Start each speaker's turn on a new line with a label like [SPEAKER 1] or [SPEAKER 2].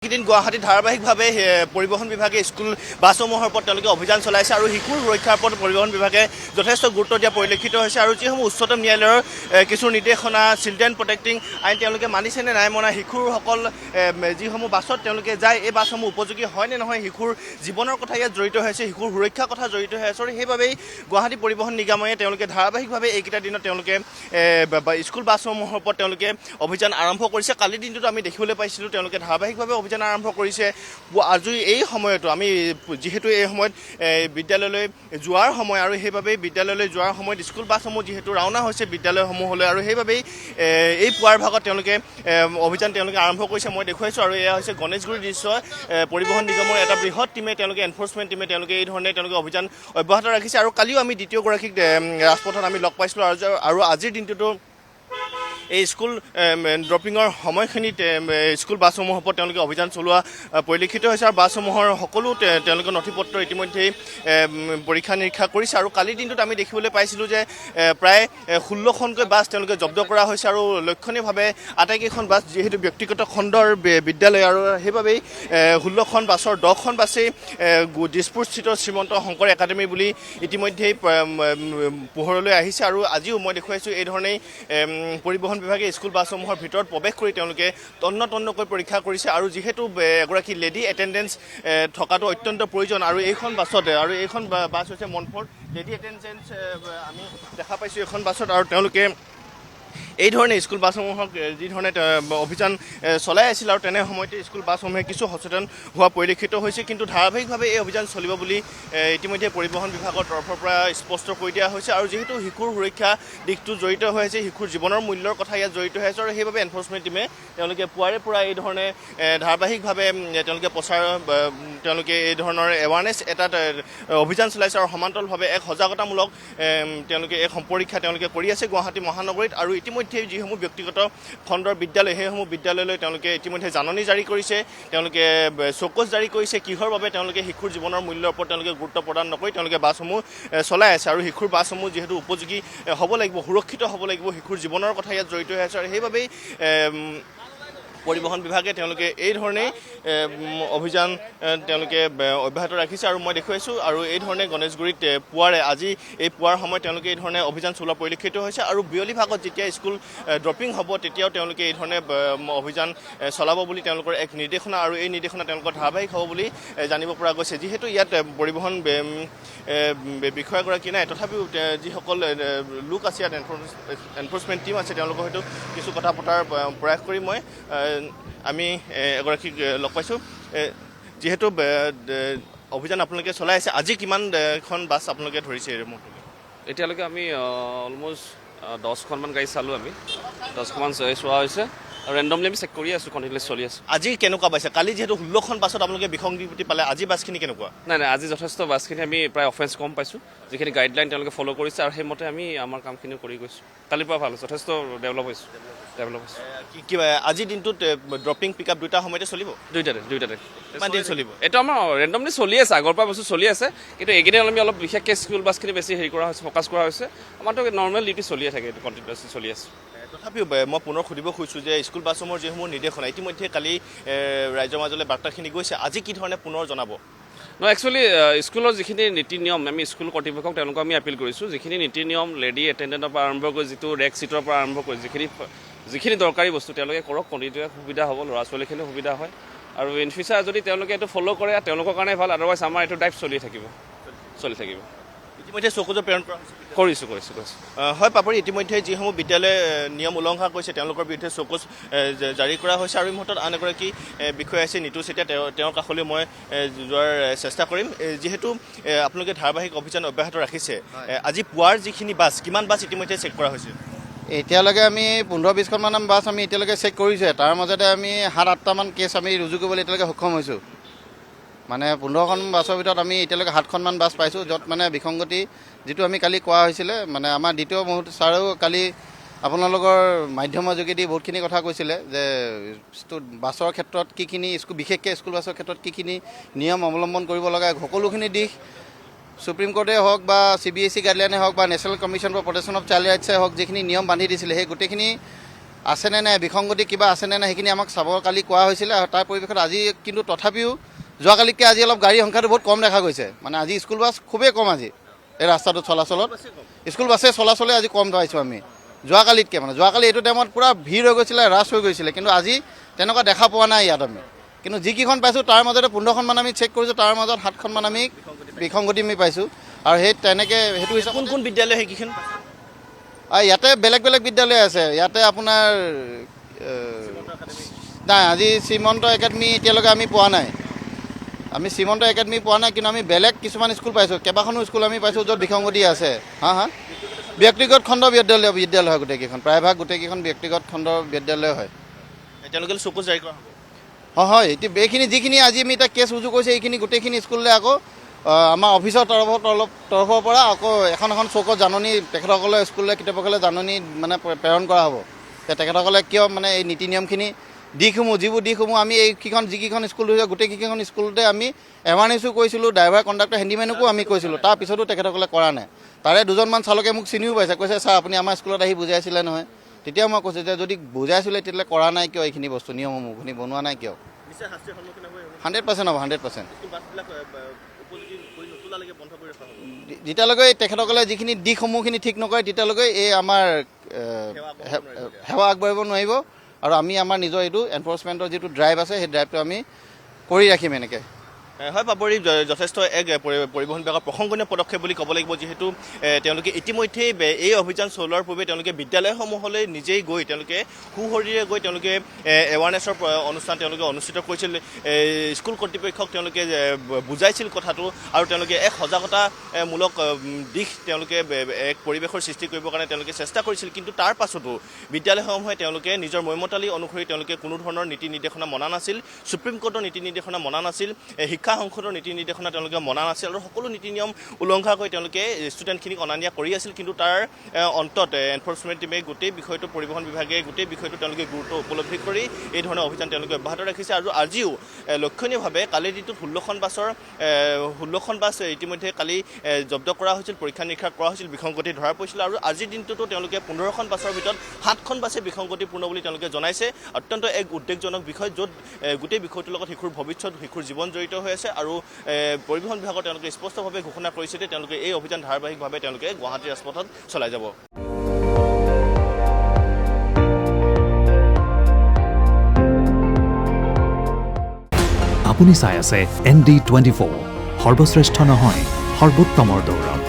[SPEAKER 1] এইকেইদিন গুৱাহাটীত ধাৰাবাহিকভাৱে পৰিবহণ বিভাগে স্কুল বাছসমূহৰ ওপৰত তেওঁলোকে অভিযান চলাইছে আৰু শিশুৰ সুৰক্ষাৰ ওপৰত পৰিবহণ বিভাগে যথেষ্ট গুৰুত্ব দিয়া পৰিলক্ষিত হৈছে আৰু যিসমূহ উচ্চতম ন্যায়ালয়ৰ কিছু নিৰ্দেশনা চিলড্ৰেন প্ৰটেক্টিং আইন তেওঁলোকে মানিছে নে নাই মনা শিশুসকল যিসমূহ বাছত তেওঁলোকে যায় এই বাছসমূহ উপযোগী হয় নে নহয় শিশুৰ জীৱনৰ কথা ইয়াত জড়িত হৈছে শিশুৰ সুৰক্ষাৰ কথা জড়িত হৈ আছে আৰু সেইবাবেই গুৱাহাটী পৰিবহণ নিগমে তেওঁলোকে ধাৰাবাহিকভাৱে এইকেইটা দিনত তেওঁলোকে স্কুল বাছসমূহৰ ওপৰত তেওঁলোকে অভিযান আৰম্ভ কৰিছে কালিৰ দিনটোত আমি দেখিবলৈ পাইছিলোঁ তেওঁলোকে ধাৰাবাহিকভাৱে অভিযান আৰম্ভ কৰিছে আজি এই সময়তো আমি যেহেতু এই সময়ত বিদ্যালয়লৈ যোৱাৰ সময় আৰু সেইবাবেই বিদ্যালয়লৈ যোৱাৰ সময়ত স্কুল বাছসমূহ যেহেতু ৰাওনা হৈছে বিদ্যালয়সমূহলৈ আৰু সেইবাবেই এই পুৱাৰ ভাগত তেওঁলোকে অভিযান তেওঁলোকে আৰম্ভ কৰিছে মই দেখুৱাইছোঁ আৰু এয়া হৈছে গণেশগুৰিৰ দৃশ্য পৰিবহণ নিগমৰ এটা বৃহৎ টিমে তেওঁলোকে এনফৰ্চমেণ্ট টিমে তেওঁলোকে এই ধৰণে তেওঁলোকে অভিযান অব্যাহত ৰাখিছে আৰু কালিও আমি দ্বিতীয়গৰাকীক ৰাজপথত আমি লগ পাইছিলোঁ আৰু আজিৰ দিনটোতো এই স্কুল ড্ৰপিঙৰ সময়খিনিত স্কুল বাছসমূহৰ ওপৰত তেওঁলোকে অভিযান চলোৱা পৰিলক্ষিত হৈছে আৰু বাছসমূহৰ সকলো তেওঁলোকে নথি পত্ৰ ইতিমধ্যেই পৰীক্ষা নিৰীক্ষা কৰিছে আৰু কালিৰ দিনটোত আমি দেখিবলৈ পাইছিলোঁ যে প্ৰায় 16খনকৈ বাছ তেওঁলোকে জব্দ কৰা হৈছে আৰু লক্ষণীয়ভাৱে আটাইকেইখন বাছ যিহেতু ব্যক্তিগত খণ্ডৰ বিদ্যালয় আৰু সেইবাবেই 16খন বাছৰ 10খন বাছেই দিছপুৰস্থিত শ্ৰীমন্ত শংকৰ একাডেমী বুলি ইতিমধ্যেই পোহৰলৈ আহিছে আৰু আজিও মই দেখুৱাইছোঁ এই ধৰণেই পৰিবহণ বিভাগে স্কুল বাছসমূহৰ ভিতৰত প্ৰৱেশ কৰি তেওঁলোকে তন্নকৈ পৰীক্ষা কৰিছে আৰু যিহেতু এগৰাকী লেডি এটেণ্ডেঞ্চ থকাটো অত্যন্ত প্ৰয়োজন আৰু এইখন বাছত আৰু এইখন বাছ হৈছে মনফৰ্ড লেডি এটেণ্ডেঞ্চ আমি দেখা পাইছোঁ এইখন বাছত আৰু তেওঁলোকে এই ধৰণে স্কুল বাছসমূহক যি ধৰণে অভিযান চলাই আছিল আৰু তেনে সময়তে স্কুল বাছসমূহে কিছু সচেতন হোৱা পৰিলক্ষিত হৈছে কিন্তু ধাৰাবাহিকভাৱে এই অভিযান চলিব বুলি ইতিমধ্যে পৰিবহণ বিভাগৰ তৰফৰ পৰা স্পষ্ট কৰি দিয়া হৈছে আৰু যিহেতু শিশুৰ সুৰক্ষা দিশটো জড়িত হৈ আছে শিশুৰ জীৱনৰ মূল্যৰ কথা ইয়াত জড়িত হৈ আছে আৰু সেইবাবে এনফৰ্চমেণ্ট টিমে তেওঁলোকে পুৱাৰে পৰা এই ধৰণে ধাৰাবাহিকভাৱে তেওঁলোকে তেওঁলোকে এই ধৰণৰ এৱাৰনেছ এটা অভিযান চলাইছে আৰু সমান্তৰালভাৱে এক সজাগতামূলক তেওঁলোকে এক পৰীক্ষা তেওঁলোকে কৰি আছে গুৱাহাটী মহানগৰীত আৰু ইতিমধ্যে যিসমূহ ব্যক্তিগত খণ্ডৰ বিদ্যালয় সেইসমূহ বিদ্যালয়লৈ তেওঁলোকে ইতিমধ্যে জাননী জাৰি কৰিছে তেওঁলোকে চৌকছ জাৰি কৰিছে কিহৰ বাবে তেওঁলোকে শিশুৰ জীৱনৰ মূল্যৰ ওপৰত তেওঁলোকে গুৰুত্ব প্ৰদান নকৰি তেওঁলোকে বাছসমূহ চলাই আছে আৰু শিশুৰ বাছসমূহ যিহেতু উপযোগী হ'ব লাগিব সুৰক্ষিত হ'ব লাগিব শিশুৰ জীৱনৰ কথা ইয়াত জড়িত হৈ আছে আৰু সেইবাবেই পৰিবহণ বিভাগে তেওঁলোকে এই ধৰণেই অভিযান তেওঁলোকে অব্যাহত ৰাখিছে আৰু মই দেখুৱাইছোঁ আৰু এই ধৰণে গণেশগুৰিত পুৱাৰে আজি এই পুৱাৰ সময়ত তেওঁলোকে এই ধৰণে অভিযান চলোৱা পৰিলক্ষিত হৈছে আৰু বিয়লি ভাগত যেতিয়া স্কুল ড্ৰপিং হ'ব তেতিয়াও তেওঁলোকে এই ধৰণে অভিযান চলাব বুলি তেওঁলোকৰ এক নিৰ্দেশনা আৰু এই নিৰ্দেশনা তেওঁলোকৰ ধাৰাবাহিক হ'ব বুলি জানিব পৰা গৈছে যিহেতু ইয়াত পৰিবহণ বিষয়াগৰাকী নাই তথাপিও যিসকল লোক আছে ইয়াত এনফৰ্চমেণ্ট টীম আছে তেওঁলোকৰ হয়তো কিছু কথা পতাৰ প্ৰয়াস কৰি আমি এগৰাকীক লগ পাইছোঁ যিহেতু অভিযান আপোনালোকে চলাই আছে আজি কিমানখন বাছ আপোনালোকে ধৰিছে
[SPEAKER 2] এতিয়ালৈকে আমি অলমষ্ট 10খনমান গাড়ী চালোঁ আমি 10খনমান চোৱা হৈছে আৰু ৰেণ্ডমলি আমি চেক কৰি আছোঁ কণ্টিনিউৱাছলি চলি আছোঁ
[SPEAKER 1] আজি কেনেকুৱা পাইছে কালি যিহেতু 16খন বাছত আপোনালোকে বিসংগতি পালে আজি বাছখিনি কেনেকুৱা
[SPEAKER 2] নাই আজি যথেষ্ট বাছখিনি আমি প্ৰায় অফেন্স কম পাইছোঁ যিখিনি গাইডলাইন তেওঁলোকে ফ'ল' কৰিছে আৰু সেইমতে আমি আমাৰ কামখিনিও কৰি গৈছোঁ কালিৰ পৰা ভাল যথেষ্ট ডেভেলপ হৈছে
[SPEAKER 1] কিবা আজিৰ দিনটোত ড্ৰপিং পিক আপ দুটা সময়তে চলিব
[SPEAKER 2] দুইটাতে
[SPEAKER 1] কিমান দিন চলিব
[SPEAKER 2] এইটো আমাৰ ৰেণ্ডমলি চলি আছে আগৰ পৰা বস্তু চলি আছে কিন্তু এইকেইদিন আমি অলপ বিশেষকৈ স্কুল বাছখিনি বেছি হেৰি কৰা হৈছে ফ'কাছ কৰা হৈছে আমাৰতো নৰ্মেল ডিউটি চলিয়ে থাকে এইটো কণ্টিনিউৱাছলি চলি আছে
[SPEAKER 1] তথাপিও মই পুনৰ সুধিব খুজিছোঁ যে স্কুল বাছসমূহৰ যিসমূহ নিৰ্দেশনা ইতিমধ্যে কালি ৰাইজৰ মাজলৈ বাৰ্তাখিনি গৈছে আজি কি ধৰণে পুনৰ জনাব
[SPEAKER 2] একচুৱেলি স্কুলৰ যিখিনি নীতি নিয়ম আমি স্কুল কৰ্তৃপক্ষক তেওঁলোকক আমি আপিল কৰিছোঁ যিখিনি নীতি নিয়ম লেডি এটেণ্ডেণ্টৰ পৰা আৰম্ভ কৰি যিটো ৰেক ছিটৰ পৰা আৰম্ভ কৰি যিখিনি দৰকাৰী বস্তু তেওঁলোকে কৰক কণ্টিনিউৱাছলি সুবিধা হ'ব ল'ৰা ছোৱালীখিনিও সুবিধা হয় আৰু ইন ফিউচাৰ যদি তেওঁলোকে এইটো ফ'ল' কৰে তেওঁলোকৰ কাৰণে ভাল আদাৰৱাইজ আমাৰ এইটো ড্ৰাইভ চলি থাকিব
[SPEAKER 1] ইতিমধ্যে চকুজো প্ৰেৰণ কৰা
[SPEAKER 2] কৰিছোঁ
[SPEAKER 1] হয় পাপৰি ইতিমধ্যে যিসমূহ বিদ্যালয়ে নিয়ম উলংঘা কৰিছে তেওঁলোকৰ বিৰুদ্ধে চকুজ জাৰি কৰা হৈছে আৰু এই মুহূৰ্তত আন এগৰাকী বিষয়া আছে নিতু চেতিয়া তেওঁৰ কাষলৈ মই যোৱাৰ চেষ্টা কৰিম যিহেতু আপোনালোকে ধাৰাবাহিক অভিযান অব্যাহত ৰাখিছে আজি পুৱাৰ যিখিনি বাছ কিমান বাছ ইতিমধ্যে চেক কৰা হৈছে
[SPEAKER 3] এতিয়ালৈকে আমি 15-20খনমান বাছ আমি এতিয়ালৈকে চেক কৰিছে তাৰ মাজতে আমি 7-8টামান কেছ আমি ৰুজু কৰিবলৈ এতিয়ালৈকে সক্ষম হৈছোঁ মানে 15খন বাছৰ ভিতৰত আমি এতিয়ালৈকে 7খনমান বাছ পাইছোঁ য'ত মানে বিসংগতি যিটো আমি কালি কোৱা হৈছিলে মানে আমাৰ দ্বিতীয় মুহূৰ্ত ছাৰেও কালি আপোনালোকৰ মাধ্যমৰ যোগেদি বহুতখিনি কথা কৈছিলে যে বাছৰ ক্ষেত্ৰত কিখিনি বিশেষকৈ স্কুল বাছৰ ক্ষেত্ৰত কিখিনি নিয়ম অৱলম্বন কৰিব লগা সকলোখিনি দিশ সুপ্ৰিম কোৰ্টে হওক বা CBSE গাইডলাইনে হওক বা national commission for protection of child ৰাইটছে হওক যিখিনি নিয়ম বান্ধি দিছিলে সেই গোটেইখিনি আছেনে নাই, বিসংগতি কিবা আছেনে নাই সেইখিনি আমাক চাবৰ কালি কোৱা হৈছিলে। আৰু তাৰ পৰিৱেশত আজি কিন্তু তথাপিও যোৱাকালিতকৈ আজি অলপ গাড়ীৰ সংখ্যাটো বহুত কম দেখা গৈছে। মানে আজি স্কুল বাছ খুবেই কম আজি এই ৰাস্তাটোত চলাচলত, স্কুল বাছে চলাচলে আজি কম পাইছোঁ আমি যোৱাকালিতকৈ। মানে যোৱাকালি এইটো টাইমত পূৰা ভিৰ হৈ গৈছিলে, ৰাছ হৈ গৈছিলে, কিন্তু আজি তেনেকুৱা দেখা পোৱা নাই ইয়াত আমি। কিন্তু যিকেইখন পাইছোঁ তাৰ মাজতে 15খনমান আমি চেক কৰিছোঁ, তাৰ মাজত 7খনমান আমি বিসংগতি আমি পাইছোঁ। আৰু সেই তেনেকৈ সেইটো হিচাপত
[SPEAKER 1] কোন কোন বিদ্যালয় সেইকেইখন?
[SPEAKER 3] ইয়াতে বেলেগ বেলেগ বিদ্যালয় আছে। ইয়াতে আপোনাৰ নাই, আজি শ্ৰীমন্ত একাডেমি এতিয়ালৈকে আমি পোৱা নাই। আমি শ্ৰীমন্ত একাডেমি পোৱা নাই, কিন্তু আমি বেলেগ কিছুমান স্কুল পাইছোঁ, কেইবাখনো স্কুল আমি পাইছোঁ য'ত বিসংগতি আছে। হা ব্যক্তিগত খণ্ড বিদ্যালয় হয় গোটেইকেইখন, প্ৰায়ভাগ গোটেইকেইখন ব্যক্তিগত খণ্ডৰ বিদ্যালয় হয়।
[SPEAKER 1] তেওঁলোকে চকু জাৰি কৰা হ'ব।
[SPEAKER 3] হয়, এতিয়া এইখিনি যিখিনি আজি আমি এতিয়া কেছ ৰুজু কৰিছে এইখিনি গোটেইখিনি স্কুললৈ আকৌ আমাৰ অফিচৰ তৰফৰ পৰা আকৌ এখন চৌকত জাননী তেখেতসকলে স্কুললৈ কৰ্তৃপক্ষলৈ জাননী মানে প্ৰেৰণ কৰা হ'ব যে তেখেতসকলে কিয় মানে এই নীতি নিয়মখিনি যিবোৰ দিশসমূহ আমি যিকেইখন স্কুল হৈছে গোটেইকেইখন স্কুলতে আমি এৱাৰনেছো কৰিছিলোঁ, ড্ৰাইভাৰ কণ্ডাক্টৰ হেণ্ডিমেনকো আমি কৈছিলোঁ, তাৰপিছতো তেখেতসকলে কৰা নাই। তাৰে দুজনমান চালকে মোক চিনিও পাইছে, কৈছে ছাৰ আপুনি আমাৰ স্কুলত আহি বুজাইছিলে নহয়। তেতিয়া মই কৈছোঁ যে যদি বুজাইছিলে তেতিয়াহ'লে কৰা নাই কিয়, এইখিনি বস্তু নিয়মসমূহখিনি বনোৱা নাই কিয়। 100% হ'ব, 100%। যেতিয়ালৈকে তেখেতসকলে যিখিনি দিশসমূহখিনি ঠিক নকৰে তেতিয়ালৈকে এই আমাৰ সেৱা আগবাঢ়িব নোৱাৰিব। আৰু আমি আমাৰ নিজৰ এইটো এনফৰ্চমেণ্টৰ যিটো ড্ৰাইভ আছে সেই ড্ৰাইভটো আমি কৰি ৰাখিম এনেকৈ।
[SPEAKER 1] হয় পাপৰি, যথেষ্ট এক পৰিবহণ বিভাগৰ প্ৰশংসনীয় পদক্ষেপ বুলি ক'ব লাগিব, যিহেতু তেওঁলোকে ইতিমধ্যেই এই অভিযান চলোৱাৰ পূৰ্বে তেওঁলোকে বিদ্যালয়সমূহলৈ নিজেই গৈ তেওঁলোকে সুশৰীৰে গৈ তেওঁলোকে এৱাৰনেছৰ অনুষ্ঠান তেওঁলোকে অনুষ্ঠিত কৰিছিল। স্কুল কৰ্তৃপক্ষক তেওঁলোকে বুজাইছিল কথাটো, আৰু তেওঁলোকে এক সজাগতামূলক দিশ তেওঁলোকে এক পৰিৱেশৰ সৃষ্টি কৰিবৰ কাৰণে তেওঁলোকে চেষ্টা কৰিছিল। কিন্তু তাৰ পাছতো বিদ্যালয়সমূহে তেওঁলোকে নিজৰ মৈমতালি অনুসৰি তেওঁলোকে কোনো ধৰণৰ নীতি নিৰ্দেশনা মনা নাছিল, সুপ্ৰিম কোৰ্টৰ নীতি নিৰ্দেশনা মনা নাছিল, শিক্ষা সংসদৰ নীতি নিৰ্দেশনা তেওঁলোকে মনা নাছিল, আৰু সকলো নীতি নিয়ম উলংঘা কৰি তেওঁলোকে ষ্টুডেণ্টখিনিক অনা নিয়া কৰি আছিল। কিন্তু তাৰ অন্তত এনফৰ্চমেণ্ট টিমে গোটেই বিষয়টো, পৰিবহণ বিভাগে গোটেই বিষয়টো তেওঁলোকে গুৰুত্ব উপলব্ধি কৰি এই ধৰণৰ অভিযান তেওঁলোকে অব্যাহত ৰাখিছে। আৰু আজিও লক্ষণীয়ভাৱে কালিৰ দিনটোত 16খন বাছ ইতিমধ্যে কালি জব্দ কৰা হৈছিল, পৰীক্ষা নিৰীক্ষা কৰা হৈছিল, বিসংগতি ধৰা পৰিছিল। আৰু আজিৰ দিনটোতো তেওঁলোকে 15খন বাছৰ ভিতৰত 7খন বাছে বিসংগতিপূৰ্ণ বুলি তেওঁলোকে জনাইছে। অত্যন্ত এক উদ্বেগজনক বিষয়, য'ত গোটেই বিষয়টোৰ লগত শিশুৰ ভৱিষ্যত, শিশুৰ জীৱন জড়িত হৈ আছে। আৰু পৰিবহণ বিভাগৰ তেওঁলোকে স্পষ্টভাৱে ঘোষণা কৰিছে যে তেওঁলোকে এই অভিযান ধাৰাবাহিকভাৱে তেওঁলোকে গুৱাহাটী ৰাজপথত চলাই যাব।
[SPEAKER 4] আপুনি চাই আছে ND24, সৰ্বশ্ৰেষ্ঠ নহয় সৰ্বোত্তমৰ দৌৰ।